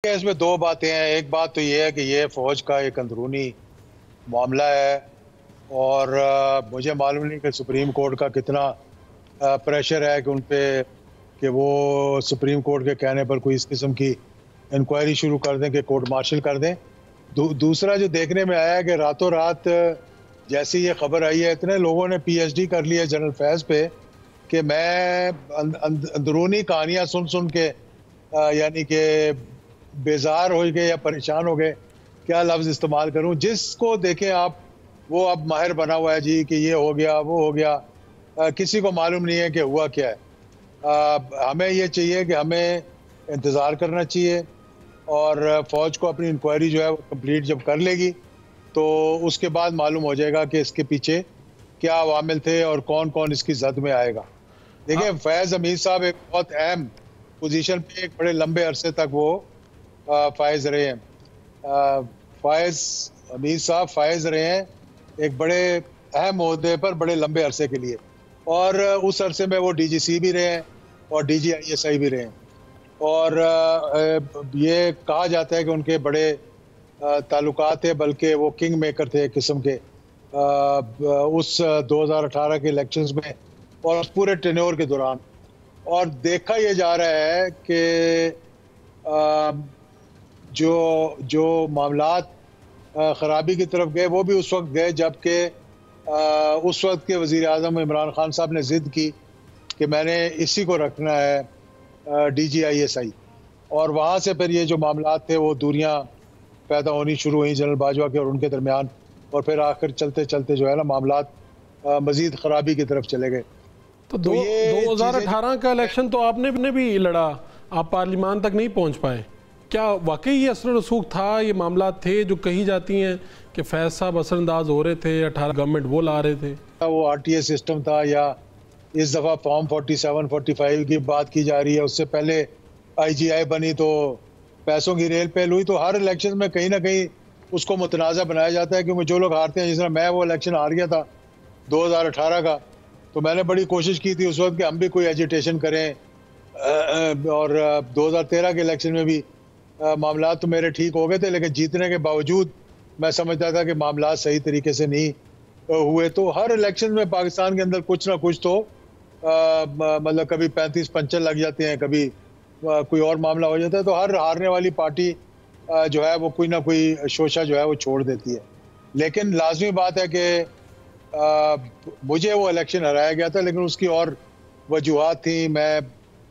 इसमें दो बातें हैं। एक बात तो ये है कि ये फौज का एक अंदरूनी मामला है और मुझे मालूम नहीं कि सुप्रीम कोर्ट का कितना प्रेशर है कि उन पे कि वो सुप्रीम कोर्ट के कहने पर कोई इस किस्म की इंक्वायरी शुरू कर दें कि कोर्ट मार्शल कर दें। दूसरा जो देखने में आया है कि रातों रात जैसी ये खबर आई है, इतने लोगों ने पीएचडी कर ली है जनरल फैज पे कि मैं अंदरूनी कहानियां सुन सुन के यानी कि बेजार हो गए या परेशान हो गए, क्या लफ्ज़ इस्तेमाल करूं। जिसको देखें आप, वो अब माहिर बना हुआ है जी कि ये हो गया वो हो गया। किसी को मालूम नहीं है कि हुआ क्या है। हमें ये चाहिए कि हमें इंतज़ार करना चाहिए और फ़ौज को अपनी इंक्वायरी जो है वो कंप्लीट जब कर लेगी तो उसके बाद मालूम हो जाएगा कि इसके पीछे क्या अवामिल थे और कौन कौन इसकी जद में आएगा। देखिए, फैज़ हमीद साहब एक बहुत अहम पोजीशन पे एक बड़े लंबे अरसे तक वो फायज रहे हैं। फायज हमीद साहब फायज रहे हैं एक बड़े अहम ओहदे पर बड़े लंबे अरसे के लिए, और उस अरसे में वो डीजीसी भी रहे हैं और डीजीआईएसआई भी रहे हैं। और ये कहा जाता है कि उनके बड़े ताल्लुकात थे, बल्कि वो किंग मेकर थे एक किस्म के उस 2018 के इलेक्शंस में और उस पूरे टेन्योर के दौरान। और देखा ये जा रहा है कि जो मामलात खराबी की तरफ गए वो भी उस वक्त गए जबकि उस वक्त के वज़ीर आज़म इमरान खान साहब ने ज़िद की कि मैंने इसी को रखना है डीजीआईएसआई, और वहाँ से फिर ये जो मामलात थे वो दूरियां पैदा होनी शुरू हुई जनरल बाजवा के और उनके दरमियान, और फिर आखिर चलते चलते जो है ना मामलात मज़ीद खराबी की तरफ चले गए। तो 2018 का इलेक्शन तो आपने भी लड़ा, आप पार्लियामान तक नहीं पहुंच पाए। क्या वाकई ये असर रसूख था, ये मामला थे जो कही जाती हैं कि फैज साहब असरअंदाज हो रहे थे, 18 गवर्नमेंट वो ला रहे थे? वो आरटीए सिस्टम था या इस दफ़ा फॉर्म 47 45 की बात की जा रही है। उससे पहले आईजीआई बनी तो पैसों की रेल पहल हुई। तो हर इलेक्शन में कहीं ना कहीं उसको मुतनाज़ा बनाया जाता है, क्योंकि जो लोग हारते हैं, जिस तरह मैं वो इलेक्शन हार गया था 2018 का, तो मैंने बड़ी कोशिश की थी उस वक्त कि हम भी कोई एजिटेशन करें। और 2013 के इलेक्शन में भी मामला तो मेरे ठीक हो गए थे, लेकिन जीतने के बावजूद मैं समझता था कि मामला सही तरीके से नहीं हुए। तो हर इलेक्शन में पाकिस्तान के अंदर कुछ ना कुछ तो मतलब कभी 35 पंचर लग जाते हैं, कभी कोई और मामला हो जाता है। तो हर हारने वाली पार्टी जो है वो कोई ना कोई शोशा जो है वो छोड़ देती है। लेकिन लाजमी बात है कि मुझे वो इलेक्शन हराया गया था, लेकिन उसकी और वजूहात थी। मैं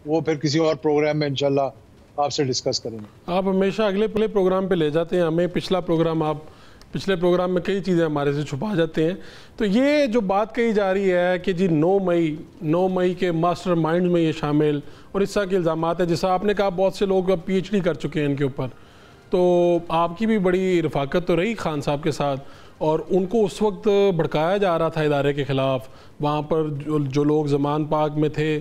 वो फिर किसी और प्रोग्राम में इंशाल्लाह आपसे डिस्कस करेंगे। आप हमेशा अगले प्रोग्राम पे ले जाते हैं हमें। पिछले प्रोग्राम में कई चीज़ें हमारे से छुपा जाते हैं। तो ये जो बात कही जा रही है कि जी 9 मई के मास्टर माइंड में ये शामिल, और इस तरह के इल्ज़ाम है, जैसा आपने कहा बहुत से लोग अब पीएचडी कर चुके हैं इनके ऊपर। तो आपकी भी बड़ी रफाकत तो रही खान साहब के साथ, और उनको उस वक्त भड़काया जा रहा था इदारे के ख़िलाफ़। वहाँ पर जो लोग ज़मान पाक में थे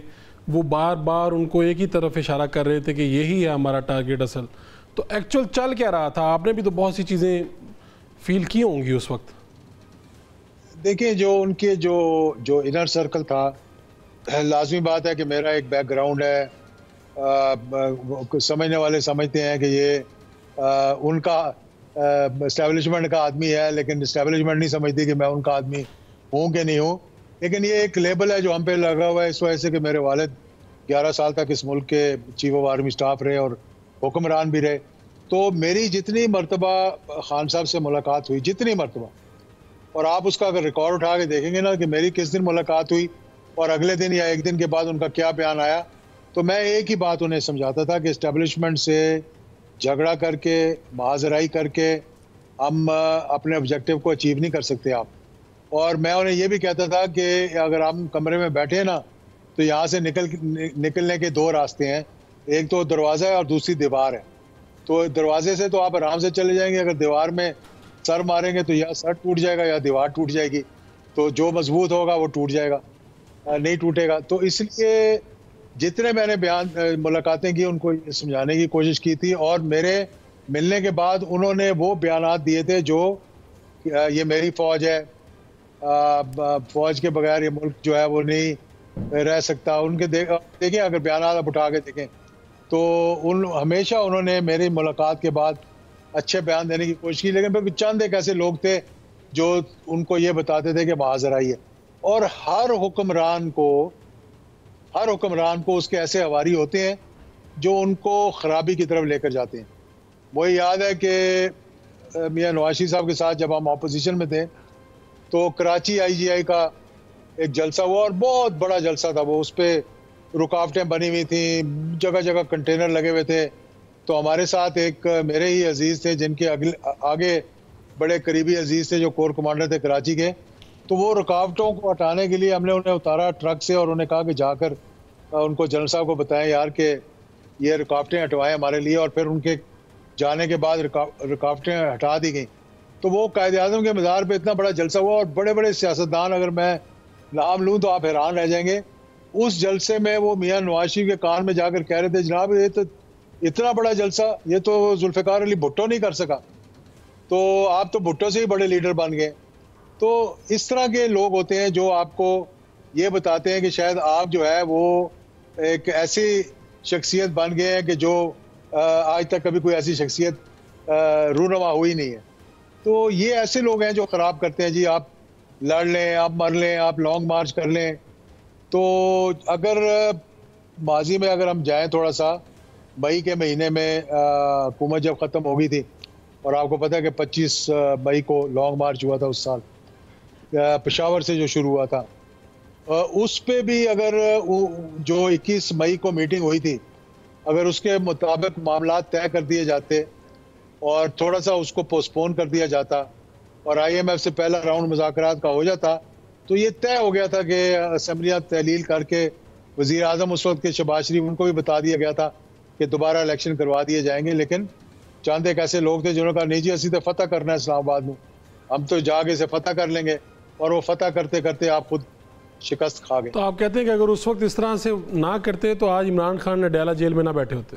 वो बार बार उनको एक ही तरफ इशारा कर रहे थे कि यही है हमारा टारगेट असल। तो एक्चुअल चल क्या रहा था? आपने भी तो बहुत सी चीज़ें फील की होंगी उस वक्त। देखिए, जो उनके जो इनर सर्कल था, लाजमी बात है कि मेरा एक बैकग्राउंड है। समझने वाले समझते हैं कि ये उनका एस्टेब्लिशमेंट का आदमी है, लेकिन एस्टेब्लिशमेंट नहीं समझती कि मैं उनका आदमी हूँ कि नहीं हूँ। लेकिन ये एक लेबल है जो हम पे लगा हुआ है इस वजह से कि मेरे वालिद 11 साल तक इस मुल्क के चीफ ऑफ आर्मी स्टाफ रहे और हुक्मरान भी रहे। तो मेरी जितनी मरतबा खान साहब से मुलाकात हुई, जितनी मरतबा, और आप उसका अगर रिकॉर्ड उठा के देखेंगे ना कि मेरी किस दिन मुलाकात हुई और अगले दिन या एक दिन के बाद उनका क्या बयान आया, तो मैं एक ही बात उन्हें समझाता था कि इस्टेब्लिशमेंट से झगड़ा करके, महाजराई करके हम अपने ऑब्जेक्टिव को अचीव नहीं कर सकते आप। और मैं उन्हें ये भी कहता था कि अगर हम कमरे में बैठे ना, तो यहाँ से निकलने के दो रास्ते हैं। एक तो दरवाज़ा है और दूसरी दीवार है। तो दरवाजे से तो आप आराम से चले जाएंगे, अगर दीवार में सर मारेंगे तो या सर टूट जाएगा या दीवार टूट जाएगी। तो जो मजबूत होगा वो टूट जाएगा, नहीं टूटेगा। तो इसलिए जितने मैंने मुलाकातें की उनको समझाने की कोशिश की थी, और मेरे मिलने के बाद उन्होंने वो बयानात दिए थे जो ये मेरी फ़ौज है, फ़ौज के बगैर ये मुल्क जो है वो नहीं रह सकता। उनके देखिए, अगर बयानात आप उठा के देखें तो हमेशा उन्होंने मेरी मुलाकात के बाद अच्छे बयान देने की कोशिश की, लेकिन फिर चंद एक ऐसे लोग थे जो उनको ये बताते थे कि माजर आइए। और हर हुक्मरान को उसके ऐसे हवारी होते हैं जो उनको खराबी की तरफ लेकर जाते हैं। मुझे याद है कि मियां नवाज साहब के साथ जब हम अपोजिशन में थे तो कराची IGI का एक जलसा हुआ, और बहुत बड़ा जलसा था वो। उस पर रुकावटें बनी हुई थी, जगह जगह कंटेनर लगे हुए थे। तो हमारे साथ एक मेरे ही अजीज़ थे जिनके आगे बड़े करीबी अजीज़ थे जो कोर कमांडर थे कराची के। तो वो रुकावटों को हटाने के लिए हमने उन्हें उतारा ट्रक से और उन्हें कहा कि जाकर उनको जनरल साहब को बताएं यार कि ये रुकावटें हटवाएं हमारे लिए। और फिर उनके जाने के बाद रुकावटें हटा दी गई। तो वो कायद-ए-आज़म के मज़ार पे इतना बड़ा जलसा हुआ, और बड़े बड़े सियासतदान, अगर मैं नाम लूँ तो आप हैरान रह जाएंगे। उस जलसे में वो मियां नवाज शरीफ के कान में जाकर कह रहे थे, जनाब ये तो इतना बड़ा जलसा ये तो जुल्फ़िकार अली भुट्टो नहीं कर सका, तो आप तो भुट्टो से ही बड़े लीडर बन गए। तो इस तरह के लोग होते हैं जो आपको ये बताते हैं कि शायद आप जो है वो एक ऐसी शख्सियत बन गए हैं कि जो आज तक कभी कोई ऐसी शख्सियत रूनुमा हुई नहीं है। तो ये ऐसे लोग हैं जो ख़राब करते हैं जी, आप लड़ लें, आप मर लें, आप लॉन्ग मार्च कर लें। तो अगर माजी में अगर हम जाएं थोड़ा सा, मई के महीने में हुकूमत जब ख़त्म हो गई थी, और आपको पता है कि 25 मई को लॉन्ग मार्च हुआ था उस साल, पेशावर से जो शुरू हुआ था, उस पे भी अगर जो 21 मई को मीटिंग हुई थी, अगर उसके मुताबिक मामला तय कर दिए जाते और थोड़ा सा उसको पोस्टपोन कर दिया जाता और IMF से पहला राउंड मुज़ाकरात का हो जाता, तो ये तय हो गया था कि असम्बलियाँ तहलील करके वज़ीर आज़म उस वक्त के शहबाज शरीफ, उनको भी बता दिया गया था कि दोबारा इलेक्शन करवा दिए जाएंगे। लेकिन चंद एक ऐसे लोग थे जिन्होंने कहा नहीं जी असी तो फतह करना है इस्लामाबाद में, हम तो जाके से फतह कर लेंगे, और वो फतह करते करते आप खुद शिकस्त खा गए। तो आप कहते हैं कि अगर उस वक्त इस तरह से ना करते तो आज इमरान खान ने डयाला जेल में ना बैठे होते?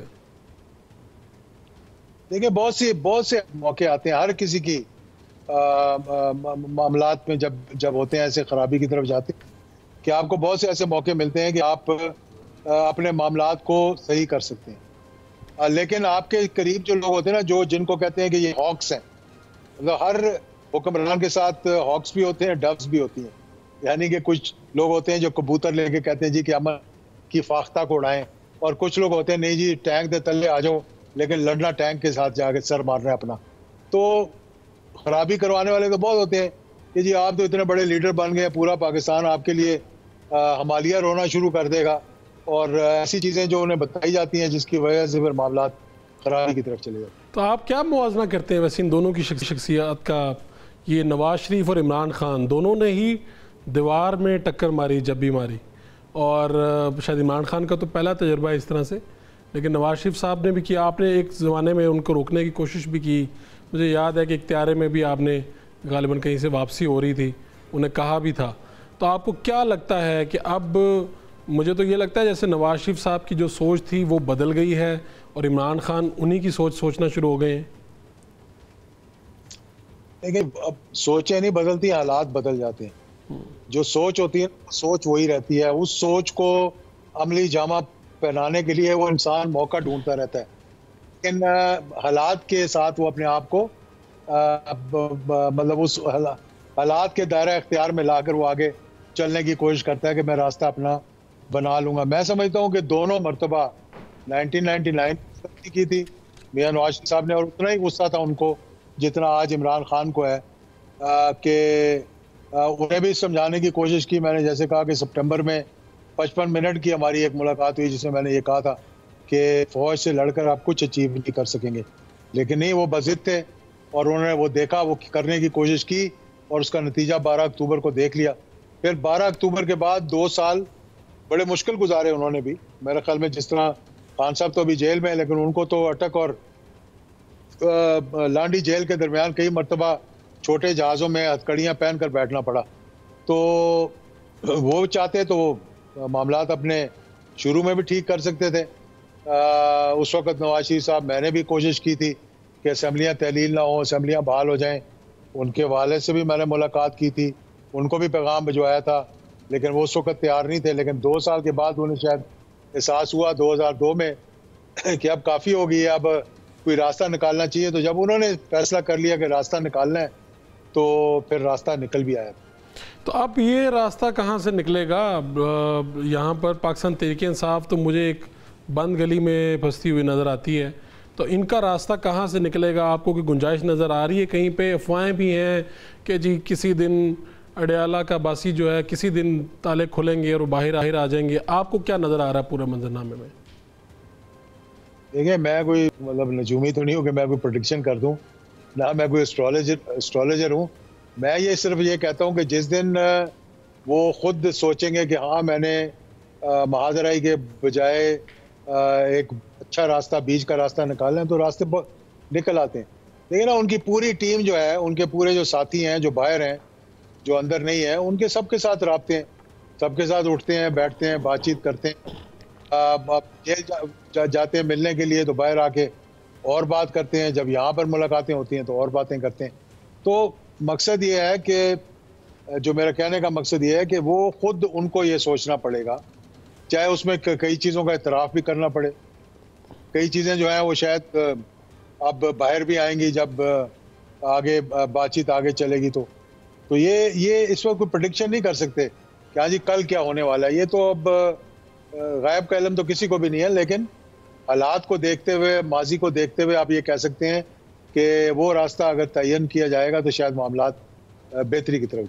देखिए बहुत से मौके आते हैं हर किसी की मामलात में, जब होते हैं ऐसे खराबी की तरफ जाते हैं, कि आपको बहुत से ऐसे मौके मिलते हैं कि आप अपने मामलात को सही कर सकते हैं। लेकिन आपके करीब जो लोग होते हैं ना, जिनको कहते हैं कि ये हॉक्स हैं, मतलब हर हुक्मरान के साथ हॉक्स भी होते हैं, डव्स भी होती हैं। यानी कि कुछ लोग होते हैं जो कबूतर लेके कहते हैं जी कि अमन की फाख्ता को उड़ाएं, और कुछ लोग होते हैं नहीं जी टैंक दे तले आ जाओ, लेकिन लड़ना टैंक के साथ जाके सर मारना है अपना। तो खराबी करवाने वाले तो बहुत होते हैं कि जी आप तो इतने बड़े लीडर बन गए, पूरा पाकिस्तान आपके लिए हमालिया रोना शुरू कर देगा, और ऐसी चीज़ें जो उन्हें बताई जाती हैं जिसकी वजह से फिर मामला खराबी की तरफ चले जाते हैं। तो आप क्या मुआवजा करते हैं वैसे इन दोनों की शख्सियत का? ये नवाज शरीफ और इमरान खान दोनों ने ही दीवार में टक्कर मारी जब भी मारी, और शायद इमरान खान का तो पहला तजर्बा है इस तरह से, लेकिन नवाज शरीफ साहब ने भी किया। आपने एक ज़माने में उनको रोकने की कोशिश भी की, मुझे याद है कि इख्तियारे में भी आपने गालिबन कहीं से वापसी हो रही थी, उन्हें कहा भी था। तो आपको क्या लगता है कि अब, मुझे तो ये लगता है जैसे नवाज शरीफ साहब की जो सोच थी वो बदल गई है और इमरान खान उन्हीं की सोचना शुरू हो गए हैं? देखिए अब सोचें नहीं बदलती, हालात बदल जाते हैं। जो सोच होती है सोच वही रहती है, उस सोच को अमली जामा पहनाने के लिए वो इंसान मौका ढूंढता रहता है, लेकिन हालात के साथ वो अपने आप को मतलब उस हालात के दायरा इख्तियार में लाकर वो आगे चलने की कोशिश करता है कि मैं रास्ता अपना बना लूँगा। मैं समझता हूँ कि दोनों मरतबा 1999 की थी मियां नवाज साहब ने, और उतना ही गुस्सा था उनको जितना आज इमरान खान को है, कि उन्हें भी समझाने की कोशिश की। मैंने जैसे कहा कि सितंबर में 55 मिनट की हमारी एक मुलाकात हुई जिसमें मैंने ये कहा था कि फ़ौज से लड़कर आप कुछ अचीव नहीं कर सकेंगे, लेकिन नहीं, वो बज़िद थे और उन्होंने वो देखा, वो करने की कोशिश की, और उसका नतीजा 12 अक्टूबर को देख लिया। फिर 12 अक्टूबर के बाद 2 साल बड़े मुश्किल गुजारे उन्होंने भी, मेरे ख्याल में। जिस तरह खान साहब तो अभी जेल में है, लेकिन उनको तो अटक और लांडी जेल के दरमियान कई मरतबा छोटे जहाज़ों में हथकड़ियाँ पहन कर बैठना पड़ा। तो वो चाहते तो वो मामलात अपने शुरू में भी ठीक कर सकते थे। उस वक़्त नवाज शरीफ साहब, मैंने भी कोशिश की थी कि असम्बलियाँ तहलील ना हो, असम्बलियाँ बहाल हो जाएँ। उनके वाले से भी मैंने मुलाकात की थी, उनको भी पैगाम भिजवाया था, लेकिन वो उस वक़्त तैयार नहीं थे। लेकिन 2 साल के बाद उन्हें शायद एहसास हुआ 2002 में कि अब काफ़ी हो गई है, अब कोई रास्ता निकालना चाहिए। तो जब उन्होंने फैसला कर लिया कि रास्ता निकालना है, तो फिर रास्ता निकल भी आया। तो अब ये रास्ता कहाँ से निकलेगा? यहाँ पर पाकिस्तान तहरीक-ए-इंसाफ तो मुझे एक बंद गली में फंसती हुई नज़र आती है, तो इनका रास्ता कहाँ से निकलेगा? आपको कोई गुंजाइश नज़र आ रही है? कहीं पे अफवाहें भी हैं कि जी किसी दिन अडयाला का बासी जो है किसी दिन ताले खुलेंगे और बाहर आ जाएंगे। आपको क्या नज़र आ रहा है पूरे मंजरनामे में? देखिए, मैं कोई मतलब नजूमी तो नहीं हूँ कि मैं कोई प्रेडिक्शन कर दूँ, ना मैं कोई एस्ट्रोलॉजर हूँ। मैं ये सिर्फ ये कहता हूँ कि जिस दिन वो खुद सोचेंगे कि हाँ, मैंने महाजराई के बजाय एक अच्छा रास्ता, बीच का रास्ता निकालना है, तो रास्ते निकल आते हैं। लेकिन ना उनकी पूरी टीम जो है, उनके पूरे जो साथी हैं, जो बाहर हैं, जो अंदर नहीं है, उनके सबके साथ राब्ते हैं, सबके साथ उठते हैं, बैठते हैं, बातचीत करते हैं। अब जेल जाते हैं मिलने के लिए, तो बाहर आके और बात करते हैं। जब यहाँ पर मुलाकातें होती हैं तो और बातें करते हैं। तो मकसद ये है कि जो मेरा कहने का मकसद ये है कि वो खुद उनको ये सोचना पड़ेगा, चाहे उसमें कई चीज़ों का इतराफ़ भी करना पड़े। कई चीज़ें जो हैं वो शायद अब बाहर भी आएंगी जब आगे बातचीत आगे चलेगी। तो ये इस वक्त कोई प्रेडिक्शन नहीं कर सकते कि हाँ जी कल क्या होने वाला है। ये तो अब गायब का इल्म तो किसी को भी नहीं है, लेकिन हालात को देखते हुए, माजी को देखते हुए आप ये कह सकते हैं कि वो रास्ता अगर तयन किया जाएगा तो शायद मामलात बेहतरी की तरफ